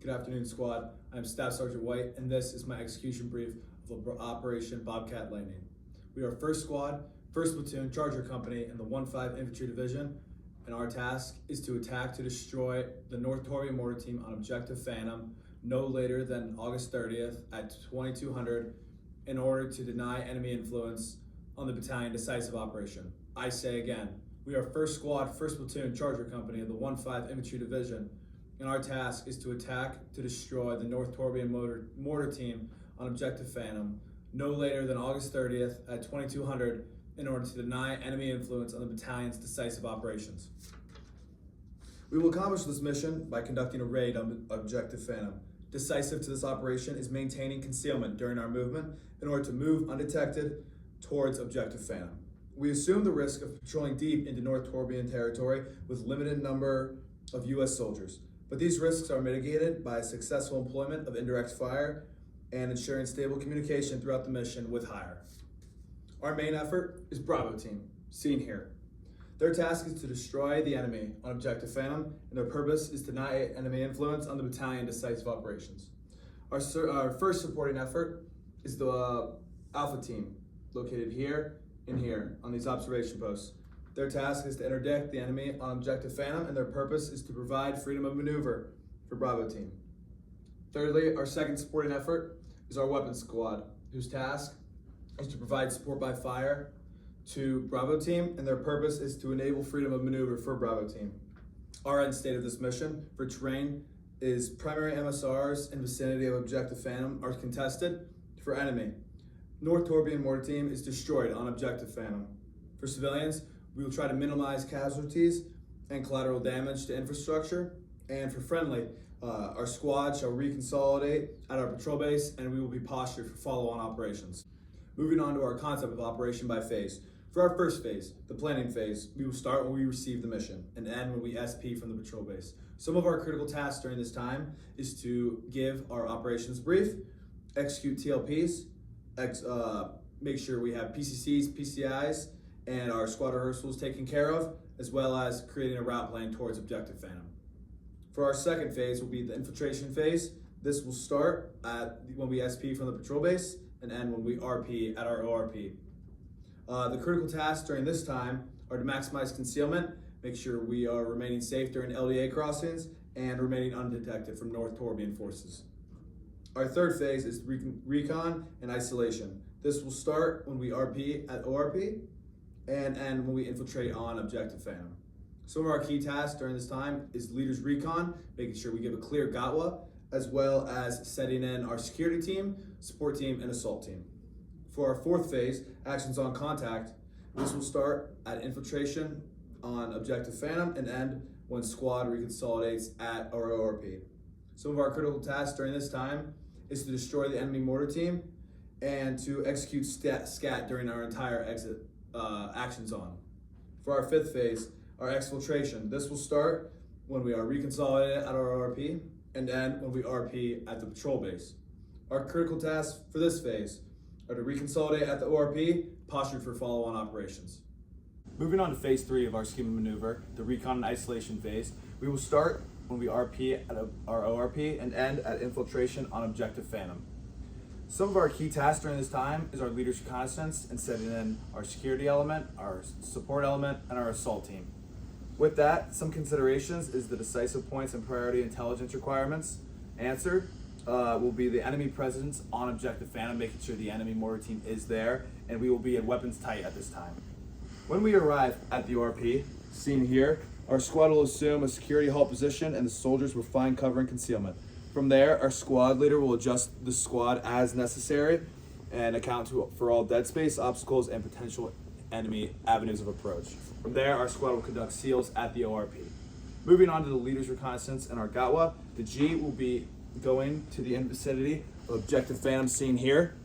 Good afternoon, squad. I'm Staff Sergeant White, and this is my execution brief of Operation Bobcat Lightning. We are 1st Squad, 1st Platoon, Charger Company, in the 1-5 Infantry Division, and our task is to attack to destroy the North Torbay Mortar Team on Objective Phantom no later than August 30th at 2200 in order to deny enemy influence on the battalion decisive operation. I say again, we are 1st Squad, 1st Platoon, Charger Company of the 1-5 Infantry Division, and our task is to attack to destroy the North Torbay Mortar Team on Objective Phantom no later than August 30th at 2200 in order to deny enemy influence on the battalion's decisive operations. We will accomplish this mission by conducting a raid on Objective Phantom. Decisive to this operation is maintaining concealment during our movement in order to move undetected towards Objective Phantom. We assume the risk of patrolling deep into North Torbayan territory with limited number of U.S. soldiers, but these risks are mitigated by successful employment of indirect fire and ensuring stable communication throughout the mission with hire. Our main effort is Bravo Team, seen here. Their task is to destroy the enemy on Objective Phantom, and their purpose is to deny enemy influence on the battalion decisive operations. Our first supporting effort is the Alpha Team, located here and here on these observation posts. Their task is to interdict the enemy on Objective Phantom, and their purpose is to provide freedom of maneuver for Bravo Team. Thirdly, our second supporting effort is our Weapons Squad, whose task is to provide support by fire to Bravo Team, and their purpose is to enable freedom of maneuver for Bravo Team. Our end state of this mission for terrain is primary MSRs in vicinity of Objective Phantom are contested for enemy. North Torbayan Mortar Team is destroyed on Objective Phantom. For civilians, we will try to minimize casualties and collateral damage to infrastructure. And for friendly, our squad shall reconsolidate at our patrol base, and we will be postured for follow-on operations. Moving on to our concept of operation by phase. For our first phase, the planning phase, we will start when we receive the mission and end when we SP from the patrol base. Some of our critical tasks during this time is to give our operations brief, execute TLPs, make sure we have PCCs, PCIs, and our squad rehearsals taken care of, as well as creating a route plan towards Objective Phantom. For our second phase will be the infiltration phase. This will start when we SP from the patrol base and end when we RP at our ORP. The critical tasks during this time are to maximize concealment, make sure we are remaining safe during LDA crossings, and remaining undetected from North Torbayan forces. Our third phase is recon and isolation. This will start when we RP at ORP and end when we infiltrate on Objective Phantom. Some of our key tasks during this time is leaders recon, making sure we give a clear GATWA, as well as setting in our security team, support team, and assault team. For our fourth phase, actions on contact, this will start at infiltration on Objective Phantom and end when squad reconsolidates at our ORP. Some of our critical tasks during this time is to destroy the enemy mortar team and to execute scat during our entire exit actions on. For our fifth phase, our exfiltration, this will start when we are reconsolidated at our ORP and end when we RP at the patrol base. Our critical tasks for this phase are to reconsolidate at the ORP, postured for follow-on operations. Moving on to phase 3 of our scheme of maneuver, the recon and isolation phase, we will start when we RP at our ORP and end at infiltration on Objective Phantom. Some of our key tasks during this time is our leaders reconnaissance and setting in our security element, our support element, and our assault team. With that, some considerations is the decisive points and priority intelligence requirements. Answered will be the enemy presence on Objective Phantom, making sure the enemy mortar team is there, and we will be in weapons tight at this time. When we arrive at the ORP, seen here, our squad will assume a security halt position and the soldiers will find cover and concealment. From there, our squad leader will adjust the squad as necessary and account for all dead space, obstacles, and potential enemy avenues of approach. From there, our squad will conduct SEALs at the ORP. Moving on to the leaders reconnaissance and our GATWA, the G will be going to the vicinity of Objective Phantom seen here.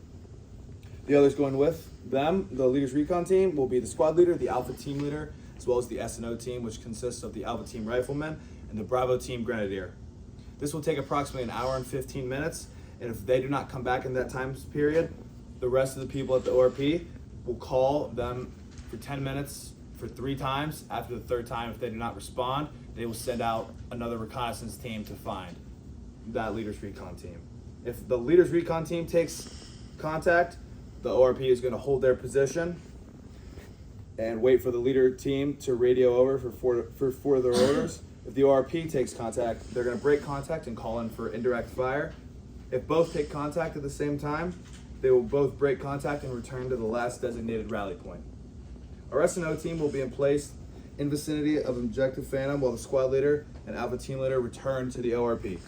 The others going with them, the leaders recon team, will be the squad leader, the Alpha team leader, as well as the S&O team, which consists of the Alpha team riflemen and the Bravo team grenadier. This will take approximately an hour and 15 minutes, and if they do not come back in that time period, the rest of the people at the ORP will call them for 10 minutes for 3 times. After the 3rd time, if they do not respond, they will send out another reconnaissance team to find. that leader's recon team. If the leader's recon team takes contact, the ORP is going to hold their position and wait for the leader team to radio over for further orders. If the ORP takes contact, they're going to break contact and call in for indirect fire. If both take contact at the same time, they will both break contact and return to the last designated rally point. Our S&O team will be in place in vicinity of Objective Phantom while the squad leader and Alpha team leader return to the ORP.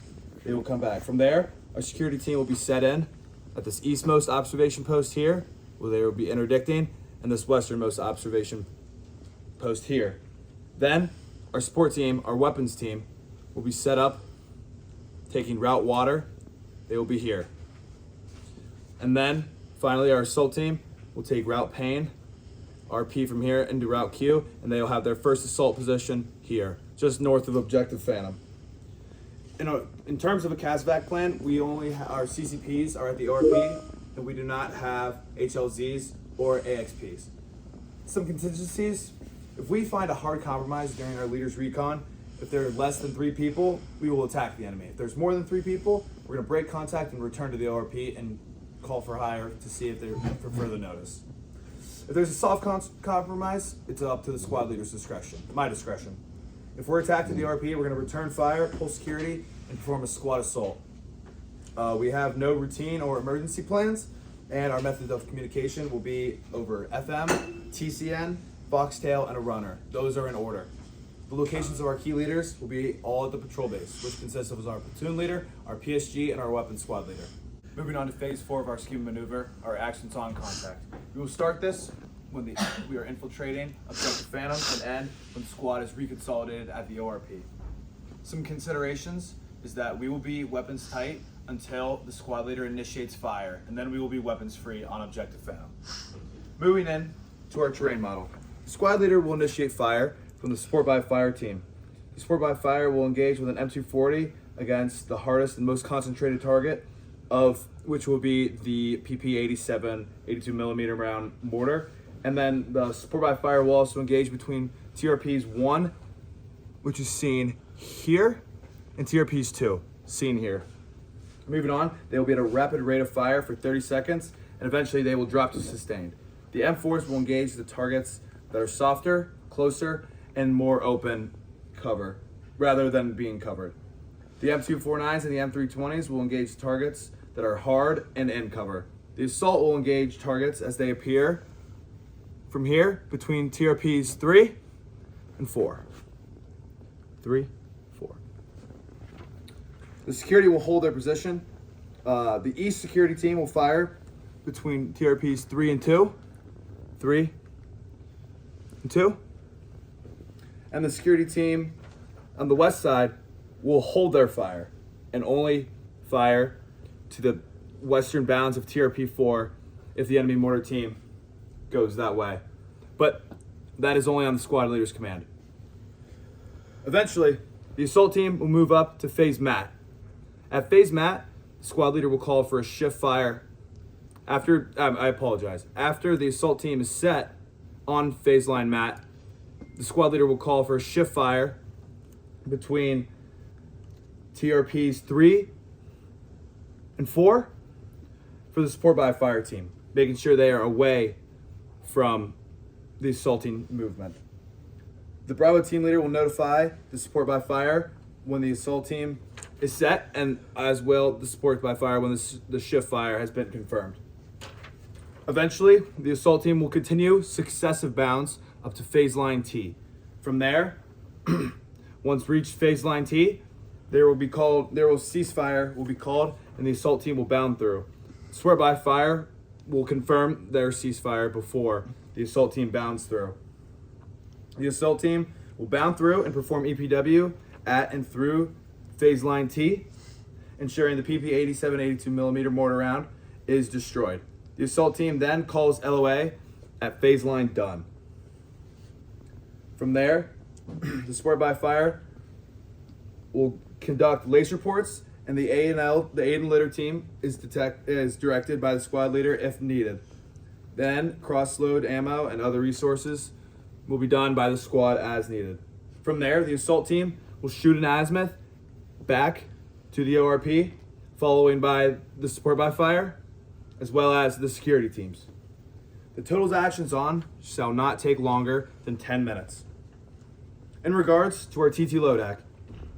They will come back. From there, our security team will be set in at this eastmost observation post here, where they will be interdicting, and this westernmost observation post here. Then, our support team, our weapons team, will be set up taking route water. They will be here. And then, finally, our assault team will take route pain, RP from here into route Q, and they will have their first assault position here, just north of Objective Phantom. In terms of a CASVAC plan, we only our CCPs are at the ORP, and we do not have HLZs or AXPs. Some contingencies: if we find a hard compromise during our leader's recon, if there are less than 3 people, we will attack the enemy. If there's more than 3 people, we're going to break contact and return to the ORP and call for hire to see if they're for further notice. If there's a soft compromise, it's up to the squad leader's discretion, my discretion. If we're attacked at the RP, we're going to return fire, pull security, and perform a squad assault. We have no routine or emergency plans, and our method of communication will be over FM, TCN, Foxtail, and a runner. Those are in order. The locations of our key leaders will be all at the patrol base, which consists of our platoon leader, our PSG, and our weapons squad leader. Moving on to phase 4 of our scheme maneuver, our actions on contact. We will start this when we are infiltrating Objective Phantom and end when the squad is reconsolidated at the ORP. Some considerations is that we will be weapons tight until the squad leader initiates fire, and then we will be weapons free on Objective Phantom. Moving in to our terrain model. The squad leader will initiate fire from the support by fire team. The support by fire will engage with an M240 against the hardest and most concentrated target, of which will be the PP-87 82mm round mortar. And then the support by fire will also engage between TRPs 1, which is seen here, and TRPs 2, seen here. Moving on, they will be at a rapid rate of fire for 30 seconds, and eventually they will drop to sustained. The M4s will engage the targets that are softer, closer, and more open cover, rather than being covered. The M249s and the M320s will engage targets that are hard and in cover. The assault will engage targets as they appear from here between TRPs 3 and 4. 3, 4. The security will hold their position. The East security team will fire between TRPs 3 and 2. 3 and 2. And the security team on the west side will hold their fire and only fire to the western bounds of TRP 4 if the enemy mortar team goes that way. But that is only on the squad leader's command. Eventually, the assault team will move up to phase mat. At phase mat, the squad leader will call for a shift fire. After the assault team is set on phase line mat, the squad leader will call for a shift fire between TRPs 3 and 4 for the support by fire team, making sure they are away from the assaulting movement. The Bravo team leader will notify the support by fire when the assault team is set, and as will the support by fire when the shift fire has been confirmed. Eventually, the assault team will continue successive bounds up to phase line T. From there, once reached phase line T, ceasefire will be called, and the assault team will bound through. Support by fire will confirm their ceasefire before the assault team bounds through. The assault team will bound through and perform EPW at and through phase line T, ensuring the PP-87 82mm mortar round is destroyed. The assault team then calls LOA at phase line done. From there, the support by fire will conduct lace reports, and the A&L, the aid and litter team, is directed by the squad leader if needed. Then cross-load ammo and other resources will be done by the squad as needed. From there, the assault team will shoot an azimuth back to the ORP, following by the support by fire, as well as the security teams. The total's actions on shall not take longer than 10 minutes. In regards to our TT Lodak,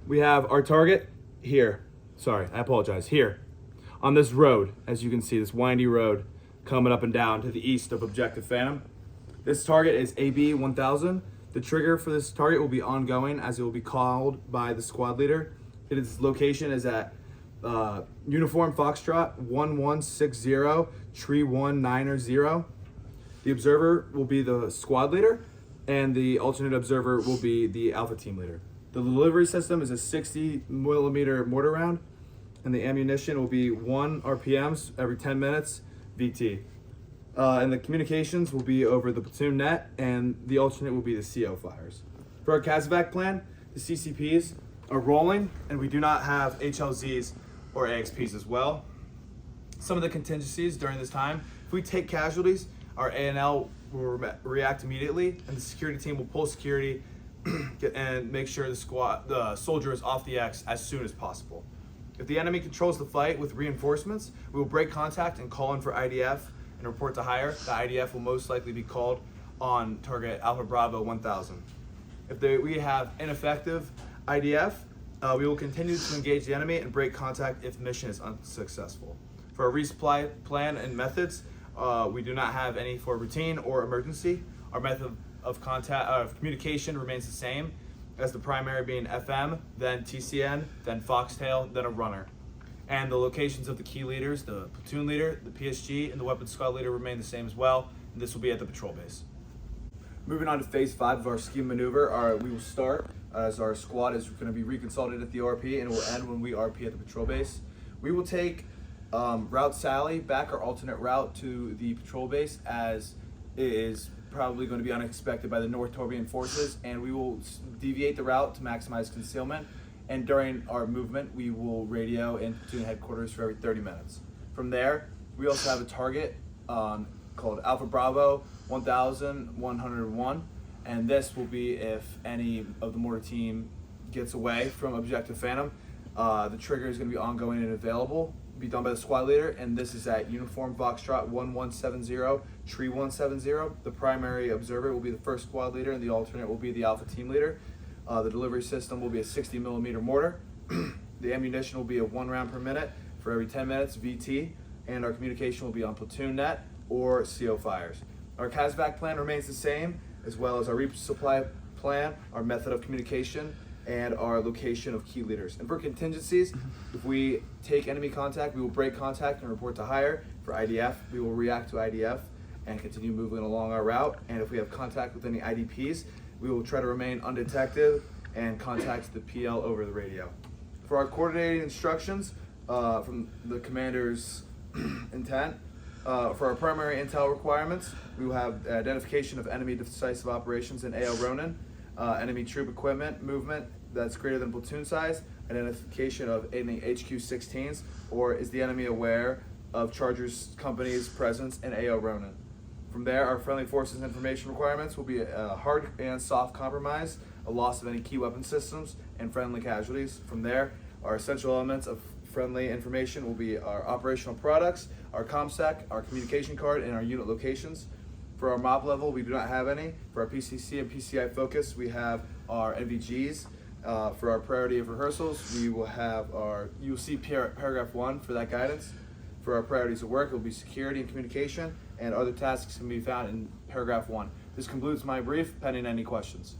we have our target here. Sorry, I apologize. Here, on this road, as you can see, this windy road coming up and down to the east of Objective Phantom. This target is AB 1000. The trigger for this target will be ongoing as it will be called by the squad leader. Its location is at Uniform Foxtrot 1160 Tree 190. The observer will be the squad leader, and the alternate observer will be the Alpha team leader. The delivery system is a 60 millimeter mortar round, and the ammunition will be 1 RPMs every 10 minutes VT. And the communications will be over the platoon net, and the alternate will be the CO fires. For our CASEVAC plan, the CCPs are rolling, and we do not have HLZs or AXPs as well. Some of the contingencies during this time: if we take casualties, our ANL will react immediately, and the security team will pull security and make sure the soldier is off the X as soon as possible. If the enemy controls the fight with reinforcements, we will break contact and call in for IDF and report to hire. The IDF will most likely be called on target Alpha Bravo 1000. If we have ineffective IDF, we will continue to engage the enemy and break contact if the mission is unsuccessful. For our resupply plan and methods, we do not have any for routine or emergency. Our method of communication remains the same, as the primary being FM, then TCN, then Foxtail, then a runner. And the locations of the key leaders, the platoon leader, the PSG, and the weapons squad leader remain the same as well, and this will be at the patrol base. Moving on to phase 5 of our scheme maneuver, we will start as our squad is going to be reconsolidated at the ORP, and it will end when we RP at the patrol base. We will take Route Sally back, our alternate route to the patrol base, as it is probably going to be unexpected by the North Torbian forces, and we will deviate the route to maximize concealment. And during our movement, we will radio in platoon headquarters for every 30 minutes. From there, we also have a target called Alpha Bravo 1101, and this will be if any of the mortar team gets away from Objective Phantom. The trigger is going to be ongoing and available, be done by the squad leader, and this is at Uniform Foxtrot 1170 Tree 170. The primary observer will be the first squad leader, and the alternate will be the Alpha team leader. The delivery system will be a 60 millimeter mortar. The ammunition will be a 1 round per minute for every 10 minutes VT, and our communication will be on platoon net or CO fires. Our CASEVAC plan remains the same, as well as our resupply plan, our method of communication, and our location of key leaders. And for contingencies, if we take enemy contact, we will break contact and report to hire. For IDF, we will react to IDF and continue moving along our route. And if we have contact with any IDPs, we will try to remain undetected and contact the PL over the radio. For our coordinating instructions from the commander's intent, for our primary intel requirements, we will have identification of enemy decisive operations in AO Ronin, enemy troop equipment movement that's greater than platoon size, identification of any HQ-16s, or is the enemy aware of Chargers Company's presence in AO Ronin. From there, our friendly forces information requirements will be a hard and soft compromise, a loss of any key weapon systems, and friendly casualties. From there, our essential elements of friendly information will be our operational products, our ComSec, our communication card, and our unit locations. For our MOP level, we do not have any. For our PCC and PCI focus, we have our NVGs. For our priority of rehearsals, we will have you'll see paragraph 1 for that guidance. For our priorities of work, it will be security and communication, and other tasks can be found in paragraph 1. This concludes my brief, pending any questions.